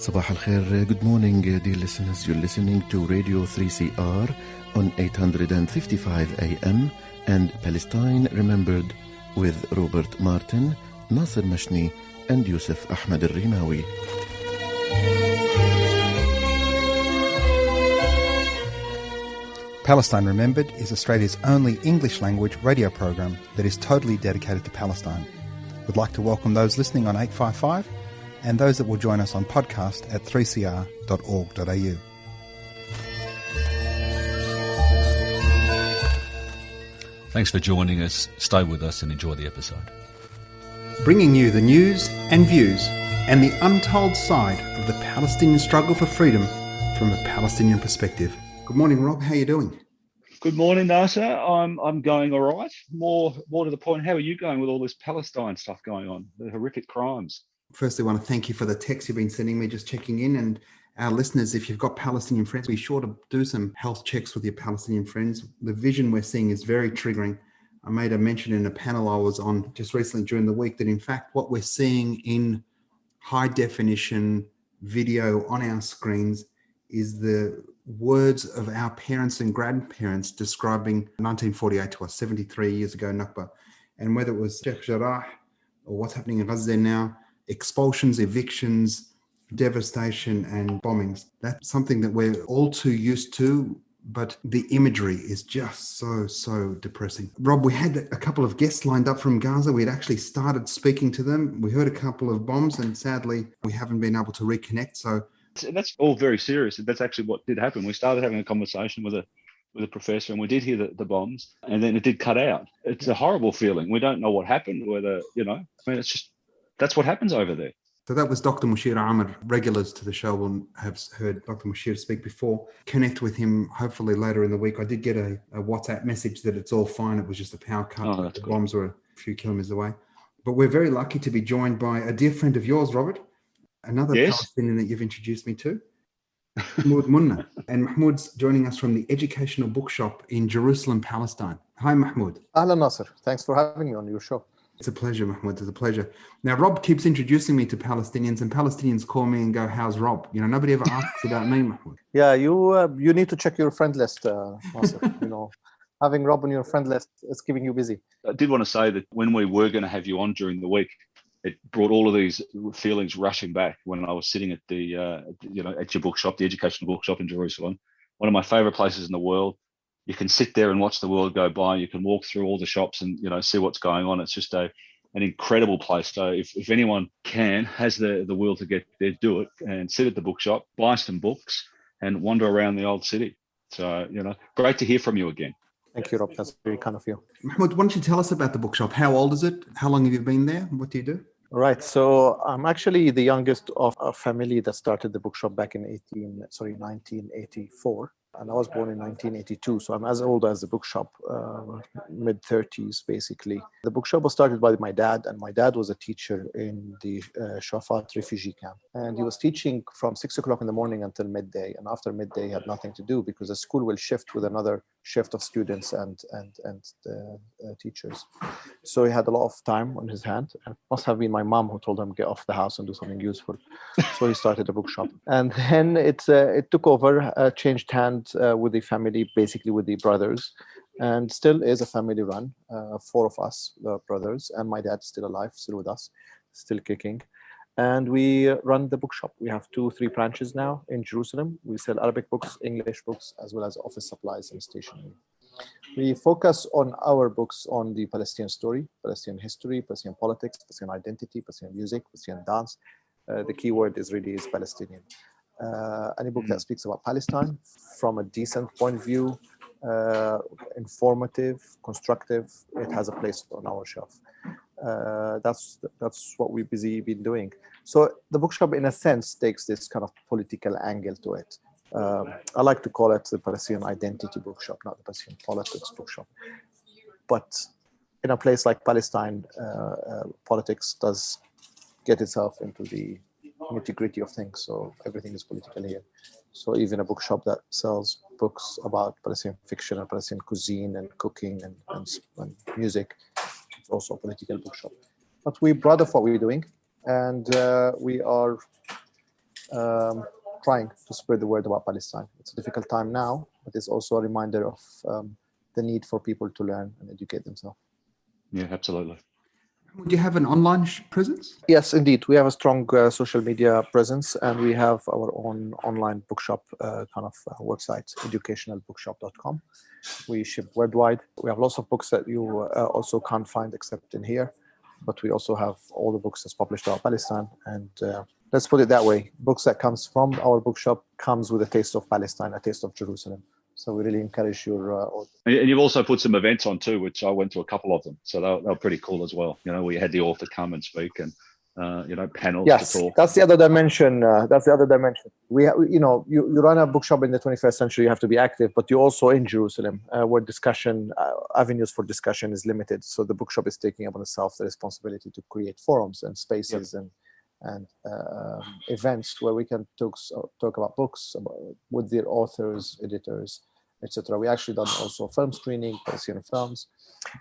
Sabah al-Khair, good morning, dear listeners. You're listening to Radio 3CR on 855 AM and Palestine Remembered with Robert Martin, Nasser Mashni, and Yusuf Ahmed al-Rimawi. Palestine Remembered is Australia's only English-language radio program that is totally dedicated to Palestine. We'd like to welcome those listening on 855 and those that will join us on podcast at 3cr.org.au. Thanks for joining us. Stay with us and enjoy the episode. Bringing you the news and views and the untold side of the Palestinian struggle for freedom from a Palestinian perspective. Good morning, Rob. How are you doing? Good morning, Nasser. I'm going all right. More to the point, how are you going with all this Palestine stuff going on, the horrific crimes? Firstly, I want to thank you for the text you've been sending me, just checking in. And our listeners, if you've got Palestinian friends, be sure to do some health checks with your Palestinian friends. The vision we're seeing is very triggering. I made a mention in a panel I was on just recently during the week that, in fact, what we're seeing in high definition video on our screens is the words of our parents and grandparents describing 1948 to us, 73 years ago, Nakba. And whether it was Sheikh Jarrah or what's happening in Gaza now, expulsions, evictions, devastation and bombings. That's something that we're all too used to, but the imagery is just so depressing. Rob, we had a couple of guests lined up from Gaza. We had actually started speaking to them. We heard a couple of bombs and sadly we haven't been able to reconnect. So that's all very serious. That's actually what did happen. We started having a conversation with a professor and we did hear the bombs and then it did cut out. It's a horrible feeling. We don't know what happened, whether, it's just, that's what happens over there. So that was Dr. Mushir Ahmed. Regulars to the show will have heard Dr. Mushir speak before. Connect with him hopefully later in the week. I did get a WhatsApp message that it's all fine. It was just a power cut. The bombs were a few kilometres away. But we're very lucky to be joined by a dear friend of yours, Robert, another Palestinian that you've introduced me to, Mahmoud Munna. And Mahmoud's joining us from the Educational Bookshop in Jerusalem, Palestine. Hi, Mahmoud. Ahlan, Nasser. Thanks for having me on your show. It's a pleasure, Mahmoud. It's a pleasure. Now, Rob keeps introducing me to Palestinians, and Palestinians call me and go, "How's Rob?" Nobody ever asks about me, Mahmoud. Yeah, you need to check your friend list, Nasser. Having Rob on your friend list is keeping you busy. I did want to say that when we were going to have you on during the week, it brought all of these feelings rushing back when I was sitting at the, at your bookshop, the Educational Bookshop in Jerusalem, one of my favorite places in the world. You can sit there and watch the world go by. You can walk through all the shops and, see what's going on. It's just an incredible place. So if anyone has the will to get there, do it and sit at the bookshop, buy some books and wander around the old city. So, great to hear from you again. Thank you, Rob. That's very kind of you. Mahmoud, why don't you tell us about the bookshop? How old is it? How long have you been there? What do you do? Right. So I'm actually the youngest of a family that started the bookshop back in 1984. And I was born in 1982, so I'm as old as the bookshop, mid-30s, basically. The bookshop was started by my dad, and my dad was a teacher in the Shafat refugee camp. And he was teaching from 6 o'clock in the morning until midday. And after midday, he had nothing to do because the school will shift with another shift of students and teachers. So he had a lot of time on his hand. And it must have been my mom who told him, get off the house and do something useful. So he started a bookshop. And then it took over, changed hands with the family, basically with the brothers, and still is a family run. 4 of us, the brothers, and my dad's still alive, still with us, still kicking. And we run the bookshop. We have 2-3 branches now in Jerusalem. We sell Arabic books, English books, as well as office supplies and stationery. We focus on our books on the Palestinian story, Palestinian history, Palestinian politics, Palestinian identity, Palestinian music, Palestinian dance. The key word is Palestinian. Any book that speaks about Palestine from a decent point of view, informative, constructive, it has a place on our shelf. That's what we've been doing. So the bookshop, in a sense, takes this kind of political angle to it. I like to call it the Palestinian identity bookshop, not the Palestinian politics bookshop. But in a place like Palestine, politics does get itself into the nitty-gritty of things, so everything is political here. So even a bookshop that sells books about Palestinian fiction and Palestinian cuisine and cooking and music, it's also a political bookshop. But we're proud of what we're doing, and we are trying to spread the word about Palestine. It's a difficult time now, but it's also a reminder of the need for people to learn and educate themselves. Yeah, absolutely. Would you have an online presence? Yes, indeed. We have a strong social media presence, and we have our own online bookshop website, educationalbookshop.com. We ship worldwide. We have lots of books that you also can't find except in here, but we also have all the books that's published about Palestine. And let's put it that way, books that comes from our bookshop comes with a taste of Palestine, a taste of Jerusalem. So we really encourage your and you've also put some events on too, which I went to a couple of them. So they were pretty cool as well. You know, we had the author come and speak and, panels to talk. That's the other dimension. You run a bookshop in the 21st century, you have to be active, but you're also in Jerusalem where discussion, avenues for discussion is limited. So the bookshop is taking upon itself the responsibility to create forums and spaces and events where we can talk about books with their authors, editors, etc. We actually done also film screening, Palestinian films.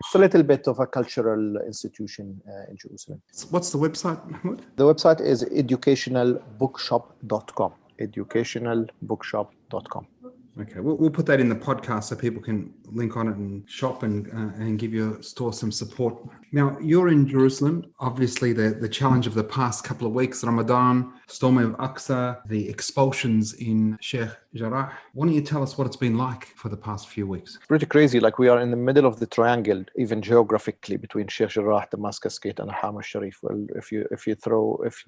It's a little bit of a cultural institution in Jerusalem. What's the website, Mahmoud? The website is educationalbookshop.com. Educationalbookshop.com. Okay, we'll put that in the podcast so people can link on it and shop and give your store some support. Now, you're in Jerusalem. Obviously, the challenge of the past couple of weeks, Ramadan, storming of Aqsa, the expulsions in Sheikh Jarrah. Why don't you tell us what it's been like for the past few weeks? Pretty crazy. Like we are in the middle of the triangle, even geographically, between Sheikh Jarrah, Damascus Gate, and Ham al-Sharif. Well, if you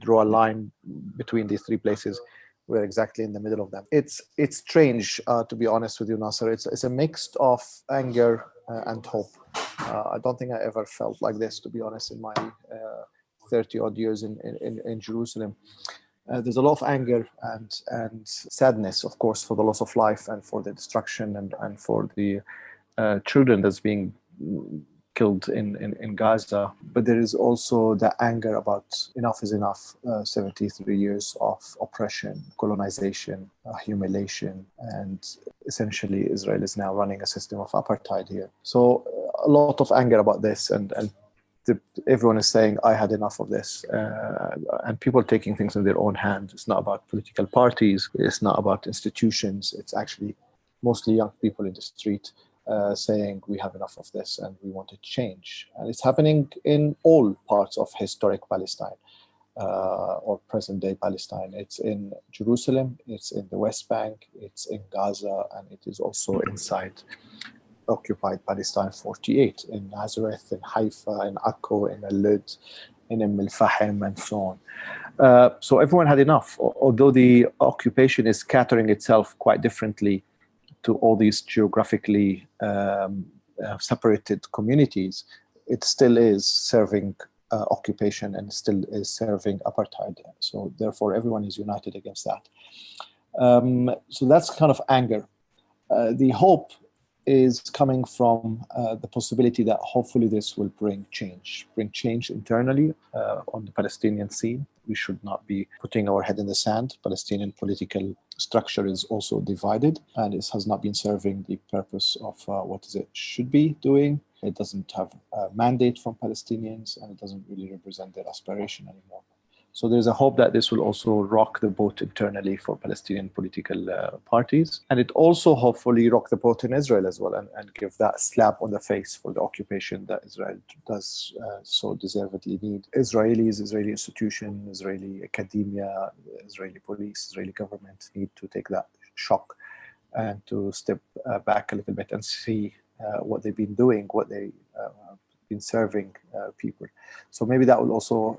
draw a line between these three places, we're exactly in the middle of them. It's strange, to be honest with you, Nasser. It's a mix of anger and hope. I don't think I ever felt like this, to be honest, in my 30-odd years in Jerusalem. There's a lot of anger and sadness, of course, for the loss of life and for the destruction and for the children that's being killed in Gaza. But there is also the anger about enough is enough, 73 years of oppression, colonization, humiliation, and essentially Israel is now running a system of apartheid here. So a lot of anger about this and everyone is saying, I had enough of this. And people taking things in their own hands. It's not about political parties. It's not about institutions. It's actually mostly young people in the street saying we have enough of this and we want to change. And it's happening in all parts of historic Palestine or present day Palestine. It's in Jerusalem, it's in the West Bank, it's in Gaza, and it is also inside occupied Palestine 48, in Nazareth, in Haifa, in Akko, in Al-Lud, in Al-Fahim, and so on. So everyone had enough, although the occupation is scattering itself quite differently to all these geographically separated communities. It still is serving occupation and still is serving apartheid. So therefore, everyone is united against that. So that's kind of anger. The hope is coming from the possibility that hopefully this will bring change internally on the Palestinian scene. We should not be putting our head in the sand. Palestinian political structure is also divided, and it has not been serving the purpose of what it should be doing. It doesn't have a mandate from Palestinians, and it doesn't really represent their aspiration anymore. So there's a hope that this will also rock the boat internally for Palestinian political parties. And it also hopefully rock the boat in Israel as well and give that slap on the face for the occupation that Israel does so deservedly need. Israelis, Israeli institutions, Israeli academia, Israeli police, Israeli government need to take that shock and to step back a little bit and see what they've been doing, what they been serving people. So maybe that will also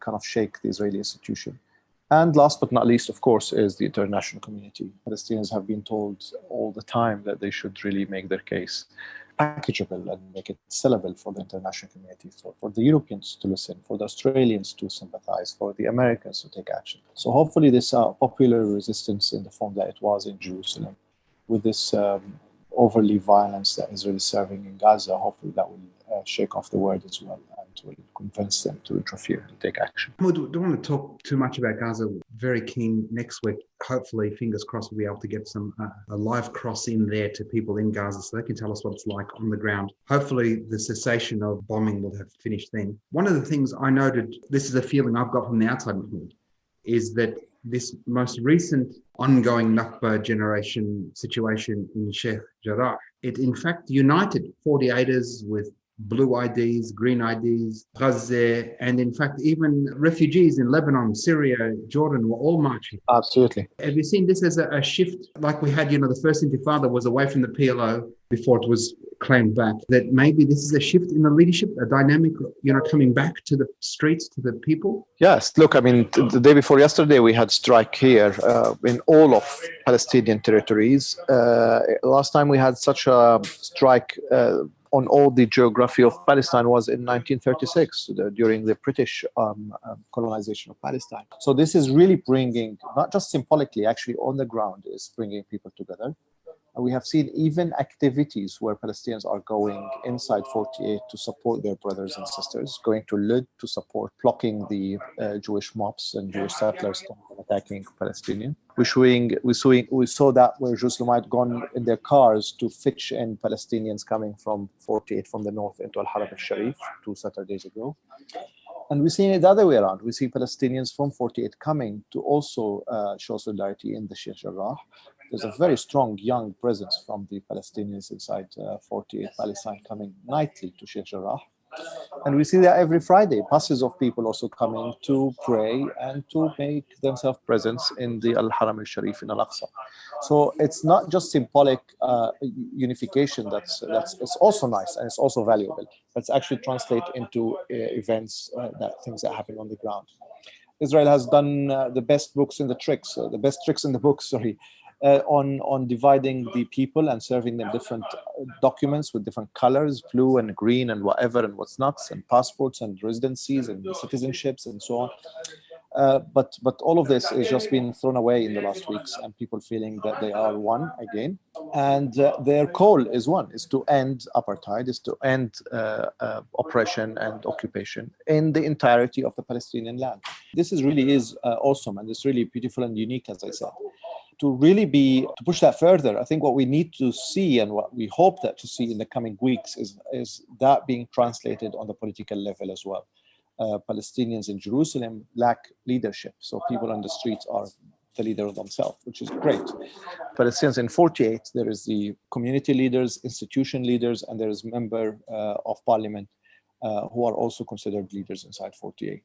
kind of shake the Israeli institution. And last but not least, of course, is the international community. Palestinians have been told all the time that they should really make their case packageable and make it sellable for the international community, for the Europeans to listen, for the Australians to sympathize, for the Americans to take action. So hopefully this popular resistance in the form that it was in Jerusalem, with this overly violence that Israel is serving in Gaza, hopefully that will shake off the world as well and will convince them to interfere and take action. We don't want to talk too much about Gaza. Very keen next week. Hopefully, fingers crossed, we'll be able to get some a live cross in there to people in Gaza so they can tell us what it's like on the ground. Hopefully, the cessation of bombing will have finished then. One of the things I noted, this is a feeling I've got from the outside, Mahmoud, is that this most recent ongoing Nakba generation situation in Sheikh Jarrah, it in fact united 48ers with blue IDs, green IDs, Gaza, and in fact even refugees in Lebanon, Syria, Jordan were all marching. Absolutely. Have you seen this as a shift like we had, the first intifada was away from the PLO before it was claimed back, that maybe this is a shift in the leadership, a dynamic, coming back to the streets, to the people? Yes, look, I mean, the day before yesterday, we had strike here in all of Palestinian territories. Last time we had such a strike on all the geography of Palestine was in 1936 during the British colonization of Palestine. So this is really bringing, not just symbolically, actually on the ground is bringing people together. We have seen even activities where Palestinians are going inside 48 to support their brothers and sisters, going to Lud to support blocking the Jewish mobs and Jewish settlers from attacking Palestinians. We saw that where Jerusalem had gone in their cars to fetch in Palestinians coming from 48 from the north into Al-Haram al-Sharif 2 Saturdays ago. And we're seeing it the other way around. We see Palestinians from 48 coming to also show solidarity in the Sheikh Jarrah. There's a very strong young presence from the Palestinians inside 48 Palestine coming nightly to Sheikh Jarrah. And we see that every Friday, buses of people also coming to pray and to make themselves present in the Al-Haram al-Sharif in Al-Aqsa. So it's not just symbolic unification that's it's also nice and it's also valuable, but it's actually translate into events, things that happen on the ground. Israel has done the best tricks in the books, on dividing the people and serving them different documents with different colors, blue and green and whatever, and what's not, and passports and residencies and citizenships and so on. But all of this is just being thrown away in the last weeks, and people feeling that they are one again. And their call is one, is to end apartheid, is to end oppression and occupation in the entirety of the Palestinian land. This really is awesome, and it's really beautiful and unique, as I said. To push that further, I think what we need to see and what we hope to see in the coming weeks is that being translated on the political level as well. Palestinians in Jerusalem lack leadership, so people on the streets are the leader of themselves, which is great. Palestinians in 48, there is the community leaders, institution leaders, and there is member of parliament who are also considered leaders inside 48.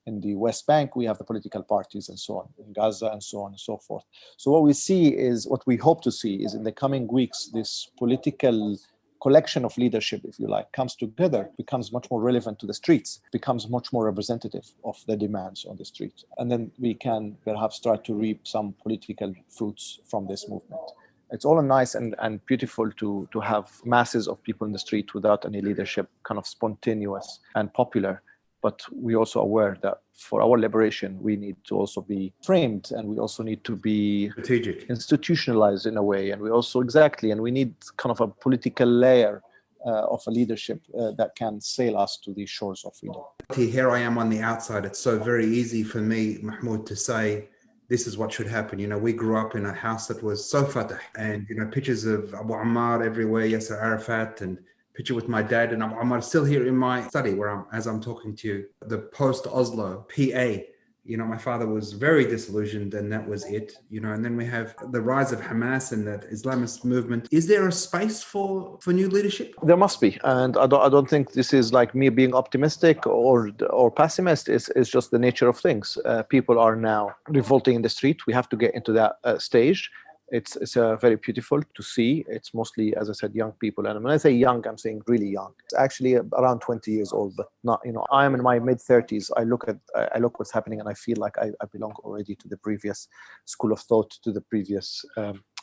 In the West Bank, we have the political parties and so on, in Gaza and so on and so forth. So what we hope to see is in the coming weeks, this political collection of leadership, if you like, comes together, becomes much more relevant to the streets, becomes much more representative of the demands on the street. And then we can perhaps start to reap some political fruits from this movement. It's all nice and beautiful to have masses of people in the street without any leadership, kind of spontaneous and popular. But we're also aware that for our liberation, we need to also be framed, and we also need to be strategic, institutionalized in a way. And we need kind of a political layer of a leadership that can sail us to the shores of freedom. Here I am on the outside. It's so very easy for me, Mahmoud, to say, this is what should happen. We grew up in a house that was so Fatah, and, pictures of Abu Ammar everywhere, Yasser Arafat, and picture with my dad, and I'm still here in my study as I'm talking to you. The post-Oslo PA, my father was very disillusioned, and that was it. And then we have the rise of Hamas and the Islamist movement. Is there a space for new leadership? There must be, and I don't think this is like me being optimistic or pessimist. It's just the nature of things. People are now revolting in the street. We have to get into that stage. It's very beautiful to see. It's mostly, as I said, young people. And when I say young, I'm saying really young. It's actually around 20 years old, but not, I am in my mid-30s. I look what's happening, and I feel like I belong already to the previous school of thought, to the previous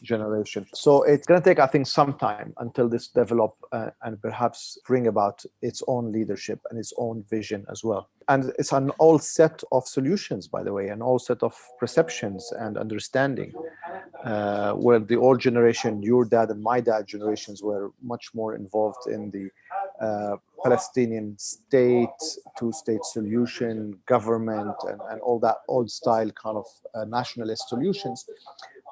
generation. So it's going to take, I think, some time until this develop and perhaps bring about its own leadership and its own vision as well. And it's an all set of solutions, by the way, an all set of perceptions and understanding, where the old generation, your dad and my dad generations, were much more involved in the Palestinian state, two-state solution, government, and all that old style kind of nationalist solutions.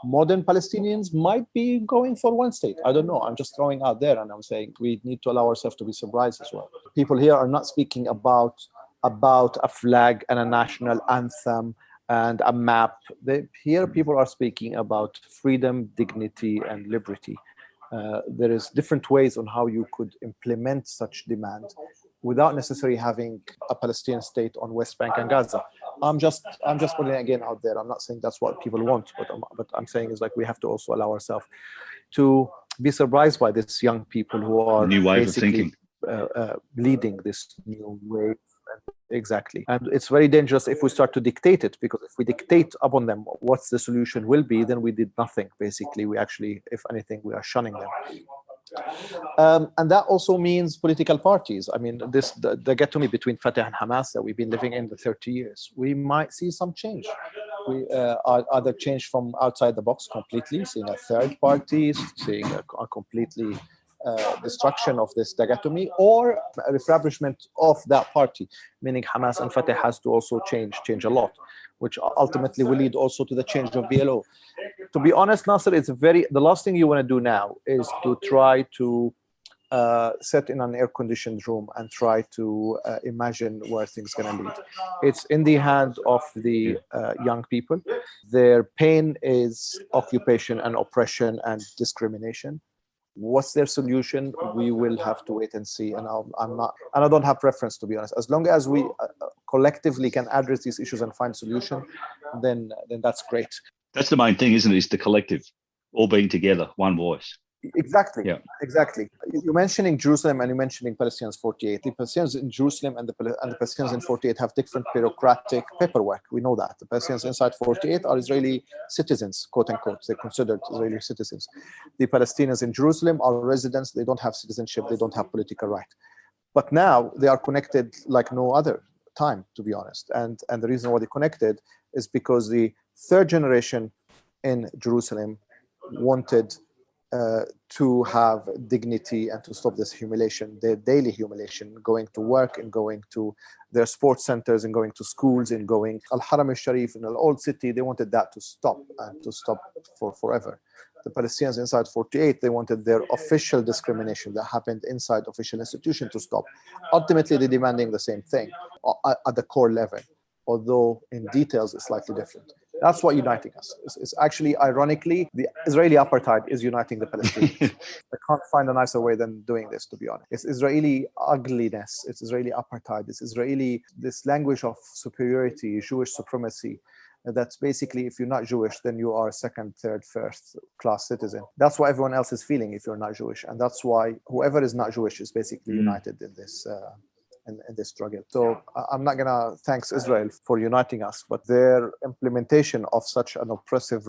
Modern Palestinians might be going for one state. I don't know. I'm just throwing out there, and I'm saying we need to allow ourselves to be surprised as well. People here are not speaking about a flag and a national anthem and a map. Here people are speaking about freedom, dignity, and liberty. There is different ways on how you could implement such demand without necessarily having a Palestinian state on West Bank and Gaza. I'm just putting it again out there. I'm not saying that's what people want, but I'm saying is like we have to also allow ourselves to be surprised by these young people who are new wave of basically thinking. Leading this new wave. Exactly. And it's very dangerous if we start to dictate it, because if we dictate upon them what's the solution will be, then we did nothing. Basically, we actually, if anything, we are shunning them. And that also means political parties. I mean, the dichotomy between Fatah and Hamas that we've been living in for 30 years, we might see some change. We either change from outside the box completely, seeing a third party, seeing a completely destruction of this dichotomy, or a refurbishment of that party, meaning Hamas and Fatah has to also change a lot, which ultimately will lead also to the change of BLO. To be honest, Nasser, the last thing you want to do now is to try to sit in an air-conditioned room and try to imagine where things are going to lead. It's in the hand of the young people. Their pain is occupation and oppression and discrimination. What's their solution? We will have to wait and see. And I don't have preference, to be honest. As long as we collectively can address these issues and find solution, then that's great. That's the main thing, isn't it? Is the collective, all being together, one voice. Exactly. Yeah. Exactly. You're mentioning Jerusalem and you're mentioning Palestinians 48. The Palestinians in Jerusalem and the Palestinians in 48 have different bureaucratic paperwork. We know that. The Palestinians inside 48 are Israeli citizens, quote unquote. They're considered Israeli citizens. The Palestinians in Jerusalem are residents. They don't have citizenship. They don't have political right. But now they are connected like no other time, to be honest. And the reason why they're connected is because the third generation in Jerusalem wanted to have dignity and to stop this humiliation, their daily humiliation, going to work and going to their sports centers and going to schools and going Al-Haram al-Sharif in the old city. They wanted that to stop and to stop for forever. The Palestinians inside 48, they wanted their official discrimination that happened inside official institution to stop. Ultimately, they're demanding the same thing at the core level, although in details it's slightly different. That's what uniting us. It's actually, ironically, the Israeli apartheid is uniting the Palestinians. I can't find a nicer way than doing this, to be honest. It's Israeli ugliness. It's Israeli apartheid. It's this language of superiority, Jewish supremacy. That's basically, if you're not Jewish, then you are second, third, first class citizen. That's what everyone else is feeling if you're not Jewish. And that's why whoever is not Jewish is basically united in this in this struggle. So I'm not going to thank Israel for uniting us, but their implementation of such an oppressive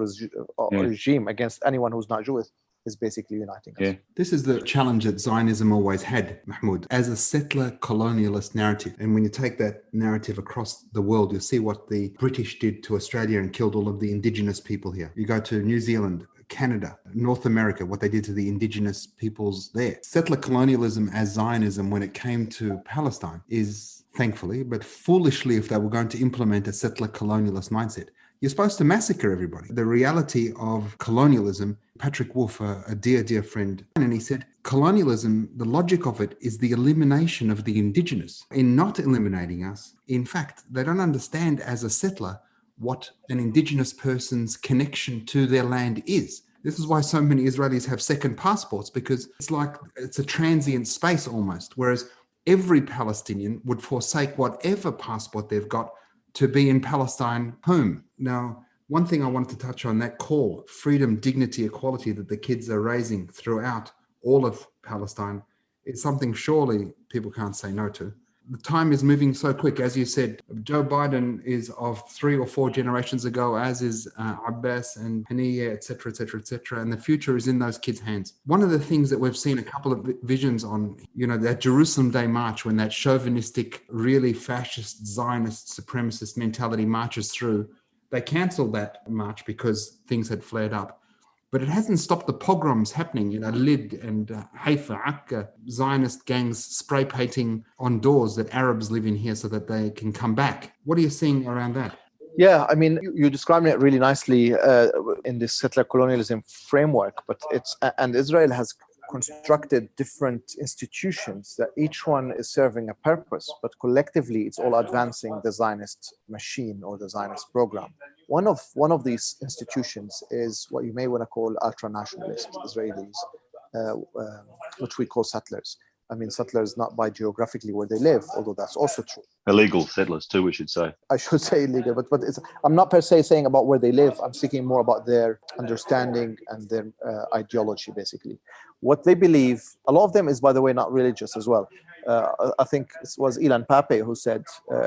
regime against anyone who's not Jewish is basically uniting us. This is the challenge that Zionism always had, Mahmoud, as a settler colonialist narrative. And when you take that narrative across the world, you'll see what the British did to Australia and killed all of the indigenous people here. You go to New Zealand, Canada, North America, what they did to the indigenous peoples there. Settler colonialism as Zionism, when it came to Palestine, is thankfully, but foolishly, if they were going to implement a settler colonialist mindset, you're supposed to massacre everybody. The reality of colonialism, Patrick Wolf, a dear, dear friend, and he said, colonialism, the logic of it is the elimination of the indigenous. In not eliminating us, in fact, they don't understand as a settler what an indigenous person's connection to their land is. This is why so many Israelis have second passports, because it's like it's a transient space almost, whereas every Palestinian would forsake whatever passport they've got to be in Palestine home. Now, one thing I wanted to touch on, that call, freedom, dignity, equality that the kids are raising throughout all of Palestine, is something surely people can't say no to. The time is moving so quick. As you said, Joe Biden is of 3 or 4 generations ago, as is Abbas and Haniya, et cetera, et cetera, et cetera. And the future is in those kids' hands. One of the things that we've seen a couple of visions on, that Jerusalem Day march, when that chauvinistic, really fascist, Zionist, supremacist mentality marches through, they cancelled that march because things had flared up. But it hasn't stopped the pogroms happening in Lid and Haifa, Akka, Zionist gangs spray painting on doors that Arabs live in here so that they can come back. What are you seeing around that? Yeah, I mean, you described it really nicely in this settler colonialism framework, but and Israel has constructed different institutions that each one is serving a purpose, but collectively it's all advancing the Zionist machine or the Zionist program. One of these institutions is what you may want to call ultra-nationalist Israelis, which we call settlers. I mean, settlers not by geographically where they live, although that's also true. Illegal settlers too, we should say. I should say illegal, but I'm not per se saying about where they live. I'm speaking more about their understanding and their ideology, basically. What they believe, a lot of them is, by the way, not religious as well. I think it was Ilan Pape who said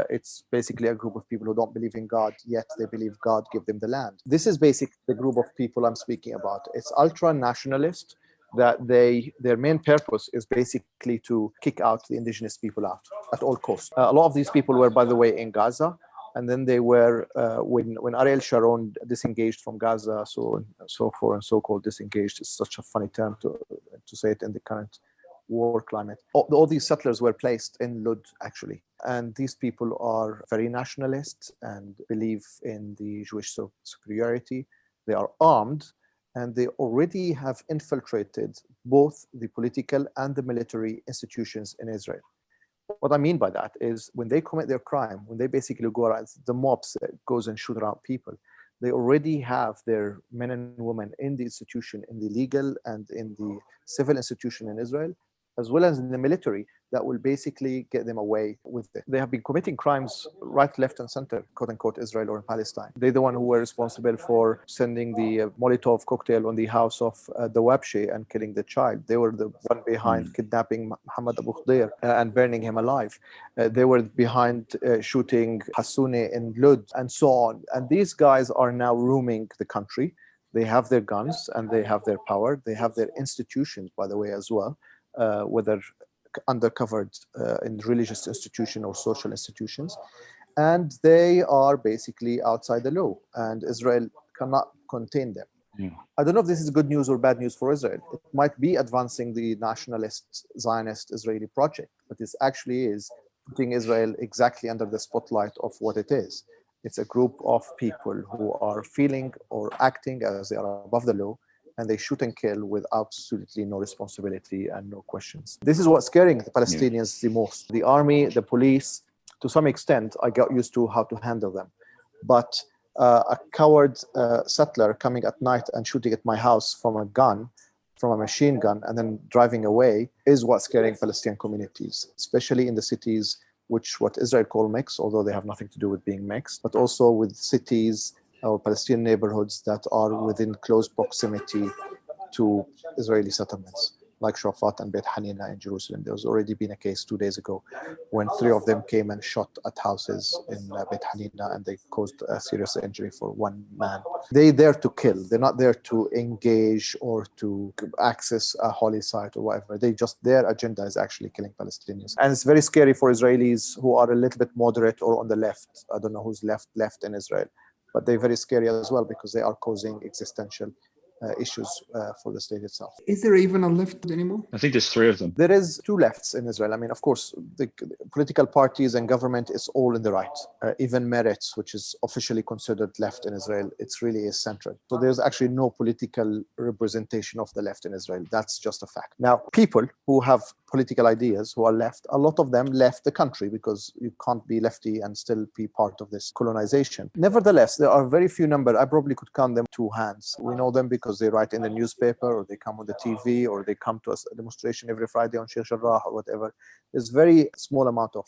it's basically a group of people who don't believe in God, yet they believe God gave them the land. This is basically the group of people I'm speaking about. It's ultra-nationalist, that their main purpose is basically to kick out the indigenous people out at all costs. A lot of these people were, by the way, in Gaza, and then they were when Ariel Sharon disengaged from Gaza, so forth and so-called disengaged is such a funny term to say it in the current war climate. All these settlers were placed in Lud, actually, and these people are very nationalist and believe in the Jewish superiority. They are armed, and they already have infiltrated both the political and the military institutions in Israel. What I mean by that is when they commit their crime, when they basically go around, the mobs that goes and shoot around people, they already have their men and women in the institution, in the legal and in the civil institution in Israel, as well as in the military, that will basically get them away with it. They have been committing crimes right, left, and center, quote unquote, Israel or in Palestine. They're the one who were responsible for sending the Molotov cocktail on the house of the Wabshi and killing the child. They were the one behind kidnapping Muhammad Abu Khdeir and burning him alive. They were behind shooting Hassouni in Lud and so on. And these guys are now roaming the country. They have their guns and they have their power. They have their institutions, by the way, as well, whether undercovered in religious institution or social institutions, and they are basically outside the law, and Israel cannot contain them. I don't know if this is good news or bad news for Israel. It might be advancing the nationalist Zionist Israeli project, but this actually is putting Israel exactly under the spotlight of what it is. It's a group of people who are feeling or acting as they are above the law, and they shoot and kill with absolutely no responsibility and no questions. This is what's scaring the Palestinians the most. The army, the police, to some extent, I got used to how to handle them. But a coward settler coming at night and shooting at my house from a gun, from a machine gun, and then driving away is what's scaring Palestinian communities, especially in the cities, which what Israel call mixed, although they have nothing to do with being mixed, but also with cities or Palestinian neighborhoods that are within close proximity to Israeli settlements, like Shafat and Beit Hanina in Jerusalem. There's already been a case 2 days ago when 3 of them came and shot at houses in Beit Hanina, and they caused a serious injury for one man. They're there to kill. They're not there to engage or to access a holy site or whatever. Their agenda is actually killing Palestinians. And it's very scary for Israelis who are a little bit moderate or on the left. I don't know who's left in Israel, but they're very scary as well because they are causing existential issues for the state itself. Is there even a left anymore? I think there's 3 of them. There is 2 lefts in Israel. I mean, of course, the political parties and government is all in the right. Even Meretz, which is officially considered left in Israel, it's really is central. So there's actually no political representation of the left in Israel. That's just a fact. Now, people who have political ideas who are left, a lot of them left the country because you can't be lefty and still be part of this colonization. Nevertheless, there are very few number. I probably could count them 2 hands. We know them because they write in the newspaper or they come on the TV or they come to a demonstration every Friday on Sheikh Jarrah or whatever. There's very small amount of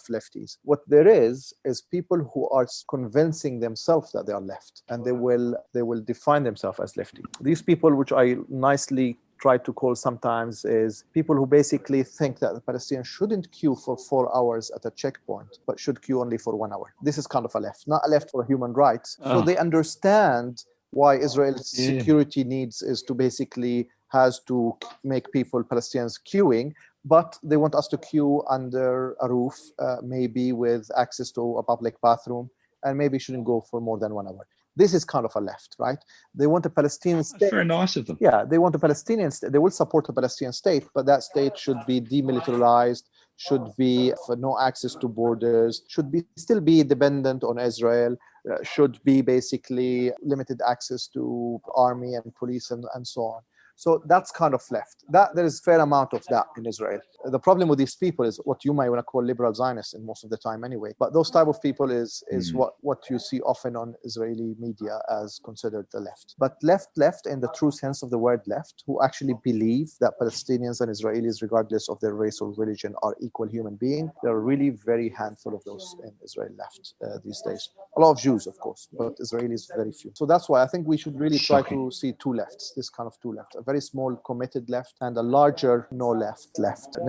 lefties. What there is people who are convincing themselves that they are left, and they will define themselves as lefty. These people, which I nicely try to call sometimes, is people who basically think that the Palestinians shouldn't queue for 4 hours at a checkpoint, but should queue only for 1 hour. This is kind of a left, not a left for human rights. So they understand why Israel's security needs is to basically has to make people, Palestinians, queuing, but they want us to queue under a roof, maybe with access to a public bathroom, and maybe shouldn't go for more than 1 hour. This is kind of a left, right? They want a Palestinian state. That's very nice of them. Yeah, they want a Palestinian state. They will support a Palestinian state, but that state should be demilitarized, should be for no access to borders, should be still be dependent on Israel, should be basically limited access to army and police and so on. So that's kind of left. That there is a fair amount of that in Israel. The problem with these people is what you might want to call liberal Zionists in most of the time anyway. But those type of people is what you see often on Israeli media as considered the left. But left in the true sense of the word left, who actually believe that Palestinians and Israelis, regardless of their race or religion, are equal human beings. There are really very handful of those in Israel left these days. A lot of Jews, of course, but Israelis very few. So that's why I think we should really try to see two lefts, this kind of two lefts, a very small committed left and a larger no left.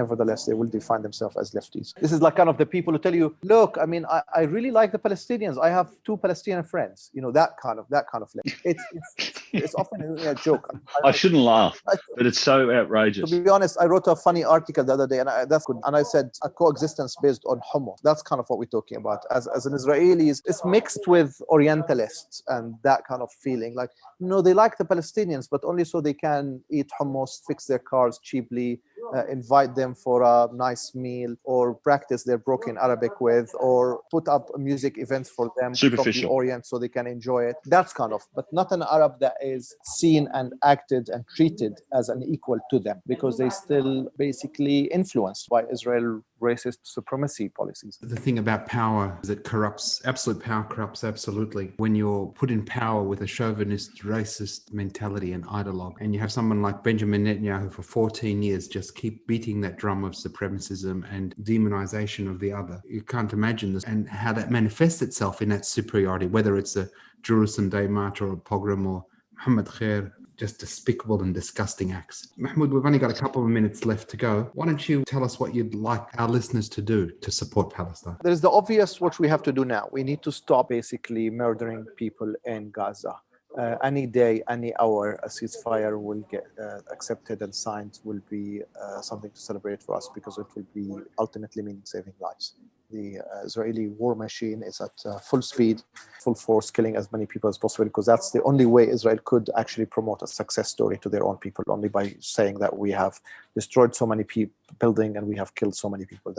Nevertheless, they will define themselves as lefties. This is like kind of the people who tell you, look, I mean, I really like the Palestinians. I have 2 Palestinian friends. You know, that kind of left. It's often a joke. I shouldn't laugh, but it's so outrageous. To be honest, I wrote a funny article the other day, and that's good. And I said a coexistence based on hummus. That's kind of what we're talking about. As an Israelis, it's mixed with Orientalists and that kind of feeling. Like, no, they like the Palestinians, but only so they can eat hummus, fix their cars cheaply, invite them for a nice meal, or practice their broken Arabic with, or put up music events for them from the Orient so they can enjoy it. That's kind of, but not an Arab that is seen and acted and treated as an equal to them, because they still basically influenced by Israel racist supremacy policies. The thing about power is it corrupts. Absolute power corrupts absolutely. When you're put in power with a chauvinist, racist mentality and ideologue, and you have someone like Benjamin Netanyahu for 14 years just keep beating that drum of supremacism and demonization of the other. You can't imagine this and how that manifests itself in that superiority, whether it's a Jerusalem Day March or a pogrom or Muhammad Khair, just despicable and disgusting acts. Mahmoud, we've only got a couple of minutes left to go. Why don't you tell us what you'd like our listeners to do to support Palestine? There's the obvious, what we have to do now. We need to stop basically murdering people in Gaza. Any day, any hour, a ceasefire will get accepted and signed will be something to celebrate for us, because it will be ultimately meaning saving lives. The Israeli war machine is at full speed, full force, killing as many people as possible, because that's the only way Israel could actually promote a success story to their own people, only by saying that we have destroyed so many buildings and we have killed so many people.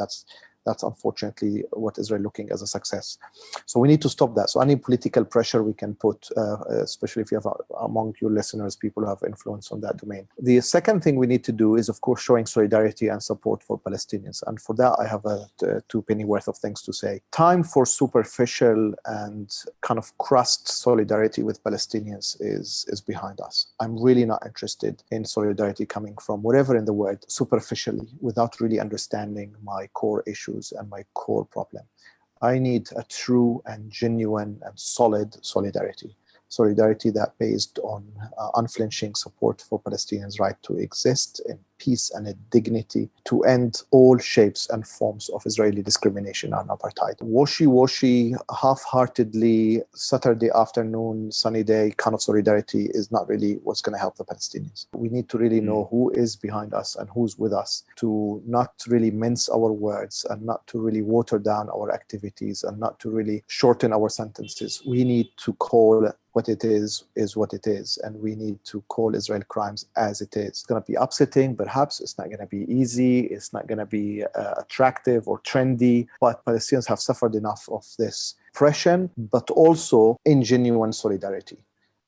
That's unfortunately what Israel looking as a success. So we need to stop that. So any political pressure we can put, especially if you have among your listeners people who have influence on that domain. The second thing we need to do is, of course, showing solidarity and support for Palestinians. And for that, I have a 2 penny worth of things to say. Time for superficial and kind of crust solidarity with Palestinians is behind us. I'm really not interested in solidarity coming from whatever in the world superficially, without really understanding my core issues and my core problem. I need a true and genuine and solid solidarity. Solidarity that based on unflinching support for Palestinians' right to exist in peace and in dignity, to end all shapes and forms of Israeli discrimination and apartheid. Washy-washy, half-heartedly, Saturday afternoon, sunny day kind of solidarity is not really what's going to help the Palestinians. We need to really know who is behind us and who's with us, to not really mince our words and not to really water down our activities and not to really shorten our sentences. We need to call what it is what it is, and we need to call Israel crimes as it is. It's going to be upsetting, perhaps it's not going to be easy, it's not going to be attractive or trendy, but Palestinians have suffered enough of this oppression, but also in genuine solidarity.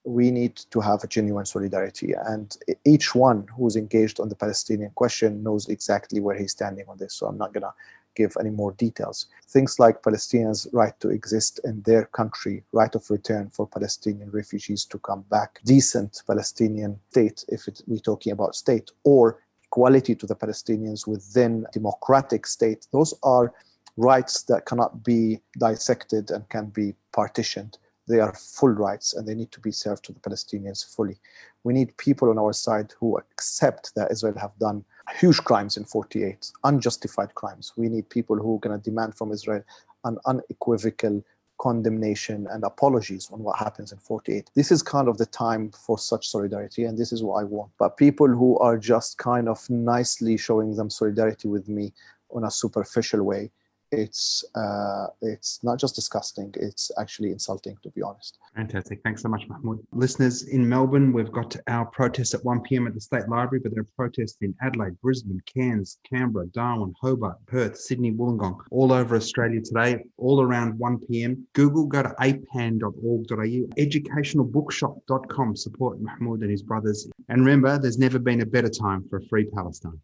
We need to have a genuine solidarity, and each one who's engaged on the Palestinian question knows exactly where he's standing on this, so I'm not going to give any more details. Things like Palestinians' right to exist in their country, right of return for Palestinian refugees to come back, decent Palestinian state, if we're talking about state, or equality to the Palestinians within democratic state. Those are rights that cannot be dissected and can be partitioned. They are full rights and they need to be served to the Palestinians fully. We need people on our side who accept that Israel have done huge crimes in 48, unjustified crimes. We need people who are going to demand from Israel an unequivocal condemnation and apologies on what happens in 48. This is kind of the time for such solidarity, and this is what I want. But people who are just kind of nicely showing them solidarity with me on a superficial way it's not just disgusting, it's actually insulting, to be honest. Fantastic. Thanks so much, Mahmoud. Listeners, in Melbourne, we've got our protest at 1 p.m. at the State Library, but there are protests in Adelaide, Brisbane, Cairns, Canberra, Darwin, Hobart, Perth, Sydney, Wollongong, all over Australia today, all around 1 p.m. Google, go to apan.org.au, educationalbookshop.com. Support Mahmoud and his brothers. And remember, there's never been a better time for a free Palestine.